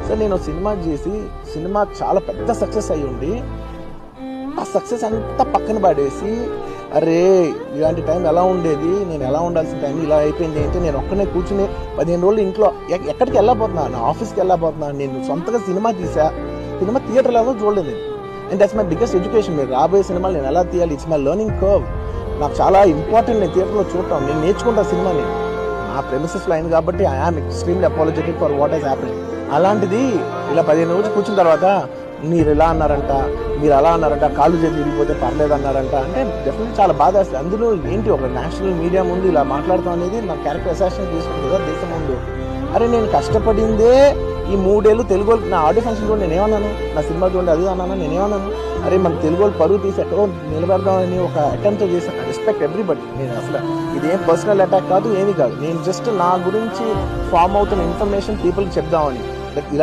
Sir నేను cinema చేసి cinema చాలా పెద్ద సక్సెస్ అయ్యి ఉండి ఆ సక్సెస్ అంతా పక్కన పడేసి అరే ఇలాంటి టైం ఎలా ఉండేది, నేను ఎలా ఉండాల్సిన టైం ఇలా అయిపోయింది అంటే నేను ఒక్కనే కూర్చుని 15 రోజులు ఇంట్లో ఎక్కడికి వెళ్ళబోతున్నా, నా ఆఫీస్కి వెళ్ళబోతున్నా. నేను సొంతగా సినిమా తీసా, సినిమా థియేటర్లో చూడలేదు నేను. And that's my biggest education. మీరు రాబోయే సినిమాలు నేను ఎలా తీయాలి, ఇట్స్ మై లెర్నింగ్ కర్వ్. నాకు చాలా ఇంపార్టెంట్ నేను థియేటర్లో చూడటం, నేను నేర్చుకుంటా సినిమాని. నా ప్రెమిసెస్లో అయింది కాబట్టి I am extremely apologetic for what he's happened. అలాంటిది ఇలా 15 రోజులు కూర్చున్న తర్వాత మీరు ఇలా అన్నారంట, మీరు అలా అన్నారంట, కాళ్ళు చేతులు విరిగిపోతే పర్లేదు అన్నారంట అంటే డెఫినెట్లీ చాలా బాధ వేస్తుంది. అందులో ఏంటి ఒక నేషనల్ మీడియా ముందు ఇలా మాట్లాడతాం అనేది నా క్యారెక్టర్ అసాసినేట్ చేసుకుంటుంది కదా దేశం ముందు. అరే నేను కష్టపడిందే ఈ 3 ఏళ్ళు తెలుగు వాళ్ళకి. నా ఆడియో ఫంక్షన్ కూడా నేనేమన్నాను, నా సినిమా చూడండి అది అన్నాను, నేనేమన్నాను అరే మన తెలుగు వాళ్ళు పరువు తీసి ఎక్కడో నిలబెడదామని ఒక అటెంప్ట్ చేశాను. Respect everybody. నేను అసలు ఇదేం పర్సనల్ అటాక్ కాదు, ఏమీ కాదు. నేను జస్ట్ నా గురించి ఫామ్ అవుతున్న ఇన్ఫర్మేషన్ పీపుల్కి చెప్దామని. ఇలా